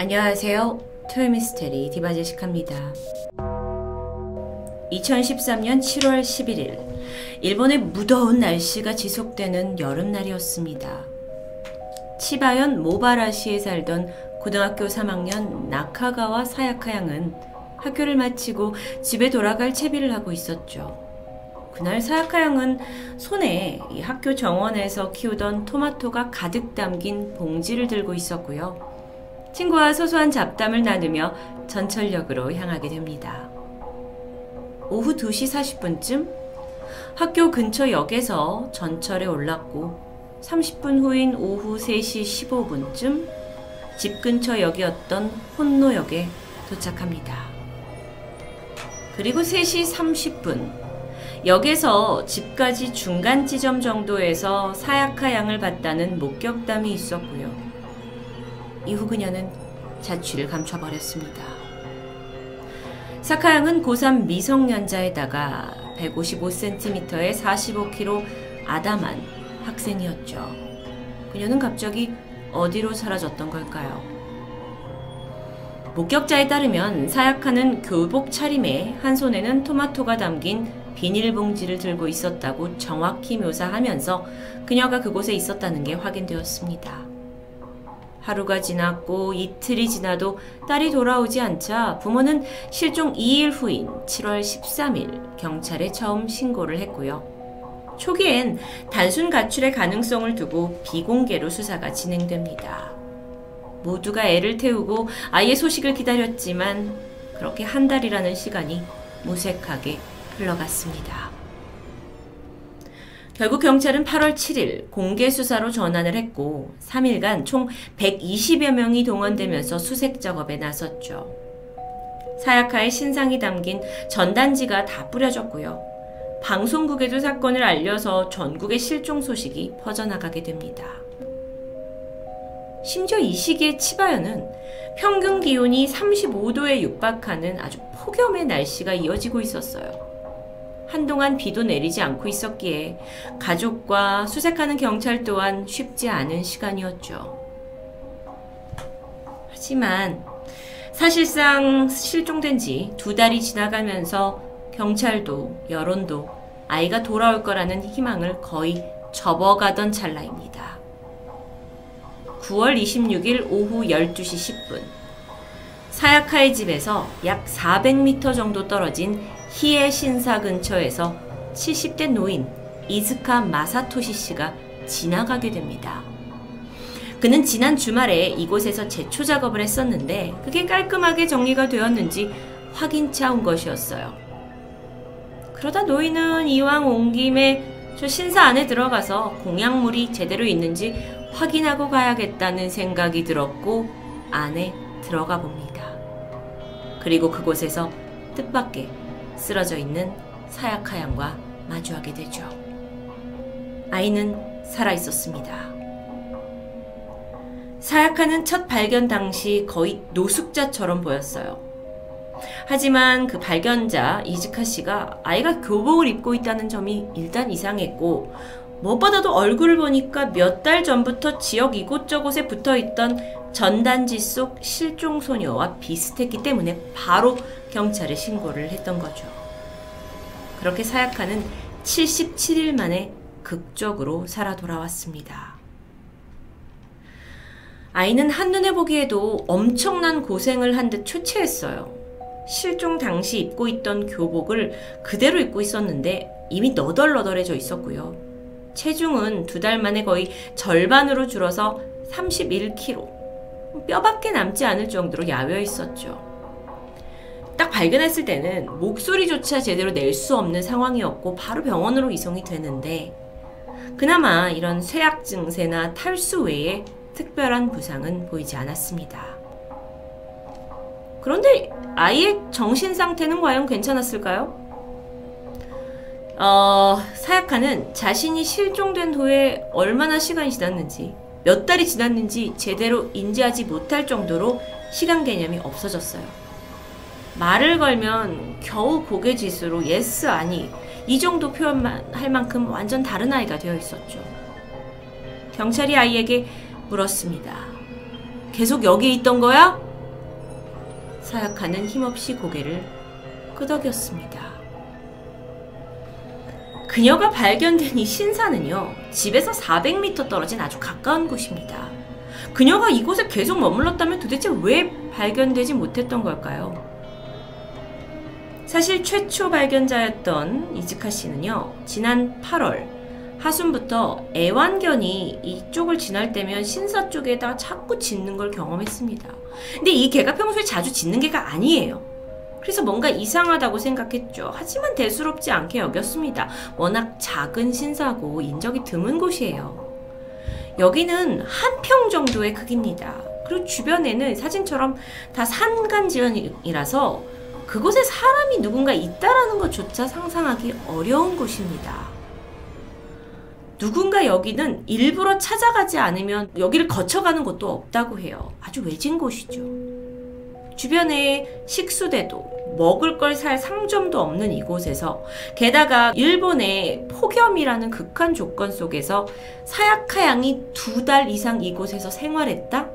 안녕하세요. 토요미스테리 디바제시카입니다. 2013년 7월 11일 일본의 무더운 날씨가 지속되는 여름날이었습니다. 치바현 모바라시에 살던 고등학교 3학년 나카가와 사야카 양은 학교를 마치고 집에 돌아갈 채비를 하고 있었죠. 그날 사야카 양은 손에 이 학교 정원에서 키우던 토마토가 가득 담긴 봉지를 들고 있었고요. 친구와 소소한 잡담을 나누며 전철역으로 향하게 됩니다. 오후 2시 40분쯤 학교 근처 역에서 전철에 올랐고 30분 후인 오후 3시 15분쯤 집 근처 역이었던 혼노역에 도착합니다. 그리고 3시 30분 역에서 집까지 중간 지점 정도에서 사야카 양을 봤다는 목격담이 있었고요. 이후 그녀는 자취를 감춰버렸습니다. 사카 양은 고3 미성년자에다가 155cm에 45kg 아담한 학생이었죠. 그녀는 갑자기 어디로 사라졌던 걸까요? 목격자에 따르면 사야카는 교복 차림에 한 손에는 토마토가 담긴 비닐봉지를 들고 있었다고 정확히 묘사하면서 그녀가 그곳에 있었다는 게 확인되었습니다. 하루가 지났고 이틀이 지나도 딸이 돌아오지 않자 부모는 실종 2일 후인 7월 13일 경찰에 처음 신고를 했고요. 초기엔 단순 가출의 가능성을 두고 비공개로 수사가 진행됩니다. 모두가 애를 태우고 아이의 소식을 기다렸지만 그렇게 한 달이라는 시간이 무색하게 흘러갔습니다. 결국 경찰은 8월 7일 공개 수사로 전환을 했고 3일간 총 120여 명이 동원되면서 수색 작업에 나섰죠. 사야카의 신상이 담긴 전단지가 다 뿌려졌고요. 방송국에도 사건을 알려서 전국의 실종 소식이 퍼져나가게 됩니다. 심지어 이 시기에 치바현은 평균 기온이 35도에 육박하는 아주 폭염의 날씨가 이어지고 있었어요. 한동안 비도 내리지 않고 있었기에 가족과 수색하는 경찰 또한 쉽지 않은 시간이었죠. 하지만 사실상 실종된 지 2달이 지나가면서 경찰도 여론도 아이가 돌아올 거라는 희망을 거의 접어가던 찰나입니다. 9월 26일 오후 12시 10분 사야카의 집에서 약 400m 정도 떨어진 히에 신사 근처에서 70대 노인 이즈카 마사토시 씨가 지나가게 됩니다. 그는 지난 주말에 이곳에서 제초 작업을 했었는데 그게 깔끔하게 정리가 되었는지 확인차 온 것이었어요. 그러다 노인은 이왕 온 김에 저 신사 안에 들어가서 공약물이 제대로 있는지 확인하고 가야겠다는 생각이 들었고 안에 들어가 봅니다. 그리고 그곳에서 뜻밖의 쓰러져 있는 사야카 양과 마주하게 되죠. 아이는 살아있었습니다. 사야카는 첫 발견 당시 거의 노숙자처럼 보였어요. 하지만 그 발견자 이즈카 씨가 아이가 교복을 입고 있다는 점이 일단 이상했고 무엇보다도 얼굴을 보니까 몇 달 전부터 지역 이곳저곳에 붙어있던 전단지 속 실종 소녀와 비슷했기 때문에 바로 경찰에 신고를 했던 거죠. 그렇게 사야카는 77일 만에 극적으로 살아 돌아왔습니다. 아이는 한눈에 보기에도 엄청난 고생을 한 듯 초췌했어요. 실종 당시 입고 있던 교복을 그대로 입고 있었는데 이미 너덜너덜해져 있었고요. 체중은 2달 만에 거의 절반으로 줄어서 31kg. 뼈밖에 남지 않을 정도로 야위어 있었죠. 딱 발견했을 때는 목소리조차 제대로 낼 수 없는 상황이었고 바로 병원으로 이송이 되는데 그나마 이런 쇠약 증세나 탈수 외에 특별한 부상은 보이지 않았습니다. 그런데 아이의 정신 상태는 과연 괜찮았을까요? 사야카는 자신이 실종된 후에 얼마나 시간이 지났는지 몇 달이 지났는지 제대로 인지하지 못할 정도로 시간 개념이 없어졌어요. 말을 걸면 겨우 고개 지수로 yes, 아니 이 정도 표현만 할 만큼 완전 다른 아이가 되어 있었죠. 경찰이 아이에게 물었습니다. 계속 여기 있던 거야? 사약하는 힘없이 고개를 끄덕였습니다. 그녀가 발견된 이 신사는요, 집에서 400m 떨어진 아주 가까운 곳입니다. 그녀가 이곳에 계속 머물렀다면 도대체 왜 발견되지 못했던 걸까요? 사실 최초 발견자였던 이즈카 씨는요, 지난 8월 하순부터 애완견이 이쪽을 지날 때면 신사 쪽에다 자꾸 짖는 걸 경험했습니다. 근데 이 개가 평소에 자주 짖는 개가 아니에요. 그래서 뭔가 이상하다고 생각했죠. 하지만 대수롭지 않게 여겼습니다. 워낙 작은 신사고 인적이 드문 곳이에요. 여기는 한 평 정도의 크기입니다. 그리고 주변에는 사진처럼 다 산간지연이라서 그곳에 사람이 누군가 있다라는 것조차 상상하기 어려운 곳입니다. 누군가 여기는 일부러 찾아가지 않으면 여기를 거쳐가는 곳도 없다고 해요. 아주 외진 곳이죠. 주변에 식수대도 먹을 걸 살 상점도 없는 이곳에서, 게다가 일본의 폭염이라는 극한 조건 속에서 사야카 양이 2달 이상 이곳에서 생활했다?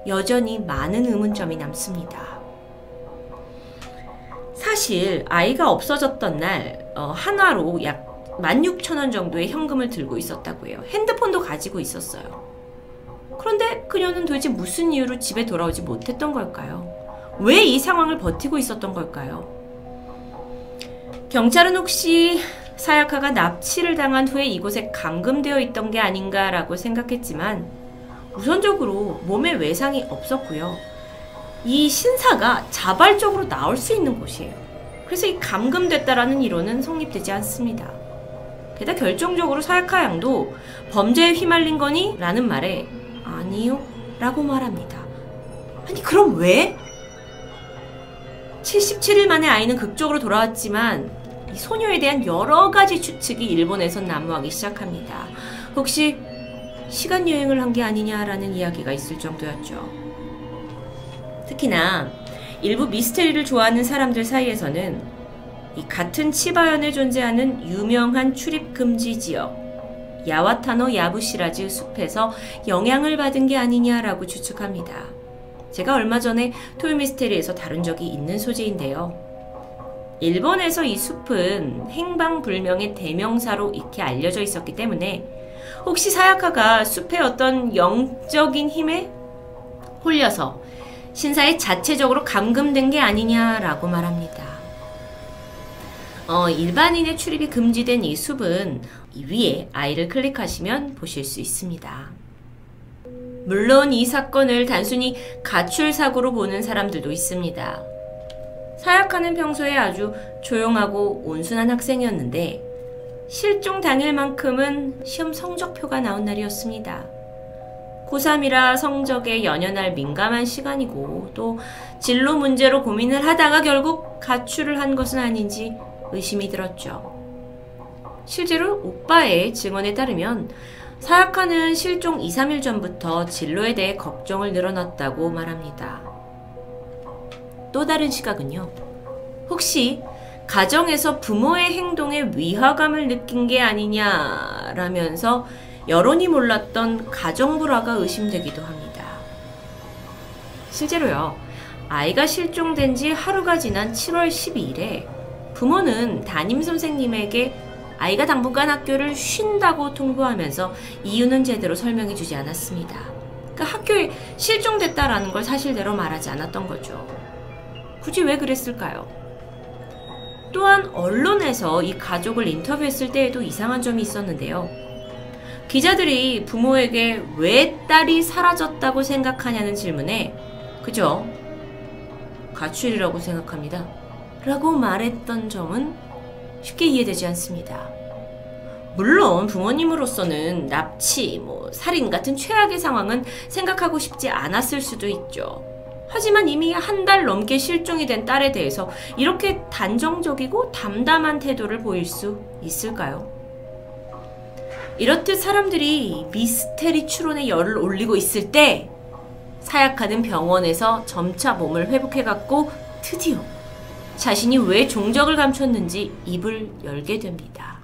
여전히 많은 의문점이 남습니다. 사실 아이가 없어졌던 날 하나로 약 16,000원 정도의 현금을 들고 있었다고 해요. 핸드폰도 가지고 있었어요. 그런데 그녀는 도대체 무슨 이유로 집에 돌아오지 못했던 걸까요? 왜 이 상황을 버티고 있었던 걸까요? 경찰은 혹시 사야카가 납치를 당한 후에 이곳에 감금되어 있던 게 아닌가라고 생각했지만 우선적으로 몸에 외상이 없었고요. 이 신사가 자발적으로 나올 수 있는 곳이에요. 그래서 이 감금됐다라는 이론은 성립되지 않습니다. 게다가 결정적으로 사야카 양도 범죄에 휘말린 거니? 라는 말에 아니요 라고 말합니다. 아니 그럼 왜? 77일 만에 아이는 극적으로 돌아왔지만 이 소녀에 대한 여러 가지 추측이 일본에선 난무하기 시작합니다. 혹시 시간 여행을 한 게 아니냐라는 이야기가 있을 정도였죠. 특히나 일부 미스테리를 좋아하는 사람들 사이에서는 이 같은 치바현에 존재하는 유명한 출입 금지 지역 야와타노 야부시라즈 숲에서 영향을 받은 게 아니냐라고 추측합니다. 제가 얼마 전에 토요미스테리에서 다룬 적이 있는 소재인데요. 일본에서 이 숲은 행방불명의 대명사로 익히 알려져 있었기 때문에 혹시 사야카가 숲의 어떤 영적인 힘에 홀려서 신사에 자체적으로 감금된 게 아니냐라고 말합니다. 일반인의 출입이 금지된 이 숲은 이 위에 아이를 클릭하시면 보실 수 있습니다. 물론 이 사건을 단순히 가출사고로 보는 사람들도 있습니다. 사야카는 평소에 아주 조용하고 온순한 학생이었는데 실종 당일만큼은 시험 성적표가 나온 날이었습니다. 고3이라 성적에 연연할 민감한 시간이고 또 진로 문제로 고민을 하다가 결국 가출을 한 것은 아닌지 의심이 들었죠. 실제로 오빠의 증언에 따르면 사야카는 실종 2-3일 전부터 진로에 대해 걱정을 늘어놨다고 말합니다. 또 다른 시각은요. 혹시 가정에서 부모의 행동에 위화감을 느낀 게 아니냐라면서 여론이 몰랐던 가정불화가 의심되기도 합니다. 실제로요. 아이가 실종된 지 하루가 지난 7월 12일에 부모는 담임선생님에게 아이가 당분간 학교를 쉰다고 통보하면서 이유는 제대로 설명해주지 않았습니다. 그러니까 학교에 실종됐다라는 걸 사실대로 말하지 않았던 거죠. 굳이 왜 그랬을까요? 또한 언론에서 이 가족을 인터뷰했을 때에도 이상한 점이 있었는데요. 기자들이 부모에게 왜 딸이 사라졌다고 생각하냐는 질문에 그죠? 가출이라고 생각합니다. 라고 말했던 점은 쉽게 이해되지 않습니다. 물론 부모님으로서는 납치, 살인 같은 최악의 상황은 생각하고 싶지 않았을 수도 있죠. 하지만 이미 한 달 넘게 실종이 된 딸에 대해서 이렇게 단정적이고 담담한 태도를 보일 수 있을까요? 이렇듯 사람들이 미스테리 추론에 열을 올리고 있을 때 사야카는 병원에서 점차 몸을 회복해갔고 드디어 자신이 왜 종적을 감췄는지 입을 열게 됩니다.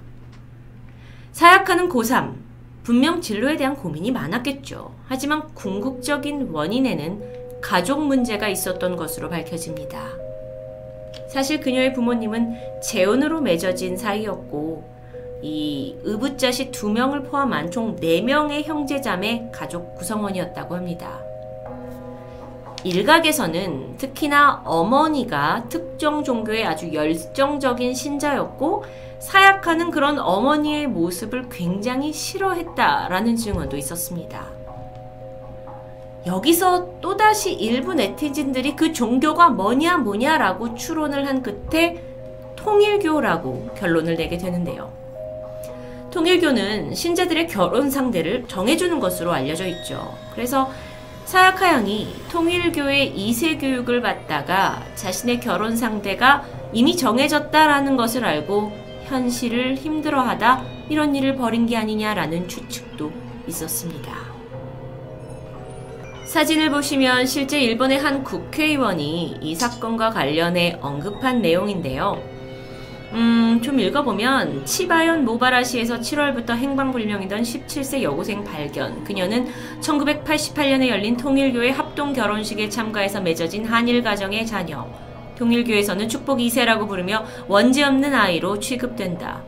사야카는 고3, 분명 진로에 대한 고민이 많았겠죠. 하지만 궁극적인 원인에는 가족 문제가 있었던 것으로 밝혀집니다. 사실 그녀의 부모님은 재혼으로 맺어진 사이였고 이 의붓자식 2명을 포함한 총 4명의 형제자매 가족 구성원이었다고 합니다. 일각에서는 특히나 어머니가 특정 종교의 아주 열정적인 신자였고 사약하는 그런 어머니의 모습을 굉장히 싫어했다라는 증언도 있었습니다. 여기서 또다시 일부 네티즌들이 그 종교가 뭐냐라고 추론을 한 끝에 통일교라고 결론을 내게 되는데요. 통일교는 신자들의 결혼 상대를 정해주는 것으로 알려져 있죠. 그래서 사야카 양이 통일교의 2세 교육을 받다가 자신의 결혼 상대가 이미 정해졌다라는 것을 알고 현실을 힘들어하다 이런 일을 벌인 게 아니냐라는 추측도 있었습니다. 사진을 보시면 실제 일본의 한 국회의원이 이 사건과 관련해 언급한 내용인데요. 좀 읽어보면 치바현 모바라시에서 7월부터 행방불명이던 17세 여고생 발견. 그녀는 1988년에 열린 통일교의 합동 결혼식에 참가해서 맺어진 한일 가정의 자녀. 통일교에서는 축복 2세라고 부르며 원지 없는 아이로 취급된다.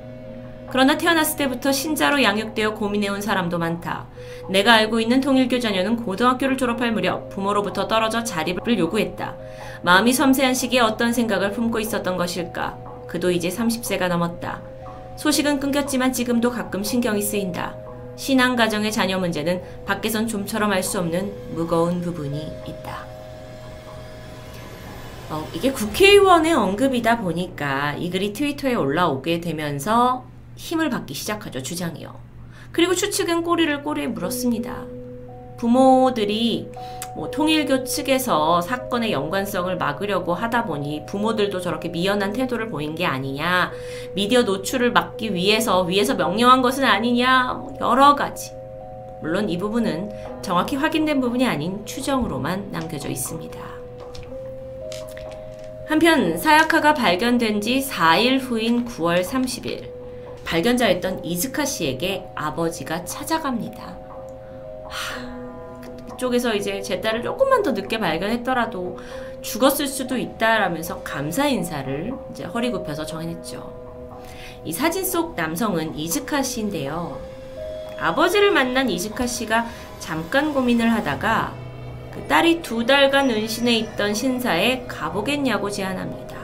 그러나 태어났을 때부터 신자로 양육되어 고민해온 사람도 많다. 내가 알고 있는 통일교 자녀는 고등학교를 졸업할 무렵 부모로부터 떨어져 자립을 요구했다. 마음이 섬세한 시기에 어떤 생각을 품고 있었던 것일까? 그도 이제 30세가 넘었다. 소식은 끊겼지만 지금도 가끔 신경이 쓰인다. 신앙 가정의 자녀 문제는 밖에선 좀처럼 알 수 없는 무거운 부분이 있다. 이게 국회의원의 언급이다 보니까 이 글이 트위터에 올라오게 되면서 힘을 받기 시작하죠, 주장이요. 그리고 추측은 꼬리를 꼬리에 물었습니다. 부모들이 통일교 측에서 사건의 연관성을 막으려고 하다 보니 부모들도 저렇게 미연한 태도를 보인 게 아니냐, 미디어 노출을 막기 위해서 명령한 것은 아니냐, 여러 가지. 물론 이 부분은 정확히 확인된 부분이 아닌 추정으로만 남겨져 있습니다. 한편 사야카가 발견된 지 4일 후인 9월 30일 발견자였던 이즈카 씨에게 아버지가 찾아갑니다. 그쪽에서 이제 제 딸을 조금만 더 늦게 발견했더라도 죽었을 수도 있다라면서 감사 인사를 이제 허리 굽혀서 전했죠. 이 사진 속 남성은 이즈카 씨인데요. 아버지를 만난 이즈카 씨가 잠깐 고민을 하다가 그 딸이 2달간 은신해 있던 신사에 가보겠냐고 제안합니다.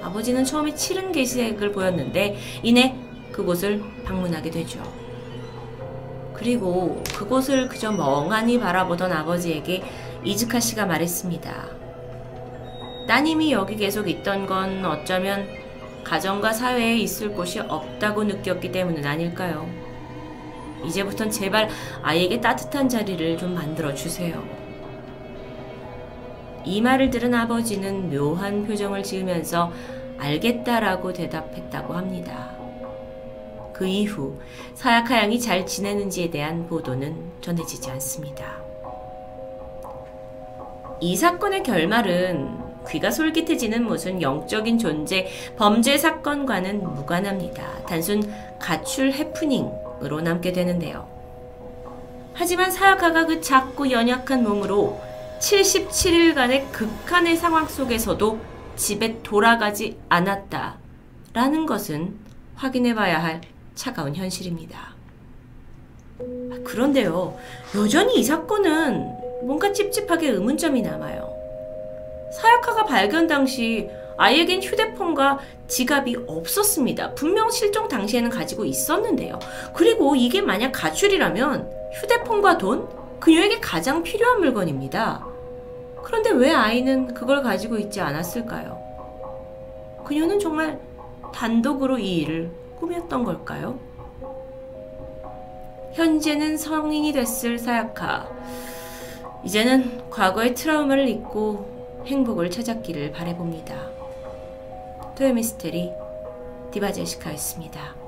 아버지는 처음에 치른 기색을 보였는데 이내 그곳을 방문하게 되죠. 그리고 그곳을 그저 멍하니 바라보던 아버지에게 이즈카 씨가 말했습니다. 따님이 여기 계속 있던 건 어쩌면 가정과 사회에 있을 곳이 없다고 느꼈기 때문은 아닐까요? 이제부턴 제발 아이에게 따뜻한 자리를 좀 만들어 주세요. 이 말을 들은 아버지는 묘한 표정을 지으면서 알겠다라고 대답했다고 합니다. 그 이후 사야카 양이 잘 지내는지에 대한 보도는 전해지지 않습니다. 이 사건의 결말은 귀가 솔깃해지는 무슨 영적인 존재, 범죄 사건과는 무관합니다. 단순 가출 해프닝으로 남게 되는데요. 하지만 사야카가 그 작고 연약한 몸으로 77일간의 극한의 상황 속에서도 집에 돌아가지 않았다라는 것은 확인해봐야 할 차가운 현실입니다. 그런데요, 여전히 이 사건은 뭔가 찝찝하게 의문점이 남아요. 사야카가 발견 당시 아이에겐 휴대폰과 지갑이 없었습니다. 분명 실종 당시에는 가지고 있었는데요. 그리고 이게 만약 가출이라면 휴대폰과 돈? 그녀에게 가장 필요한 물건입니다. 그런데 왜 아이는 그걸 가지고 있지 않았을까요? 그녀는 정말 단독으로 이 일을 꿈이었던 걸까요? 현재는 성인이 됐을 사야카. 이제는 과거의 트라우마를 잊고 행복을 찾았기를 바라봅니다. 토요미스테리 디바제시카였습니다.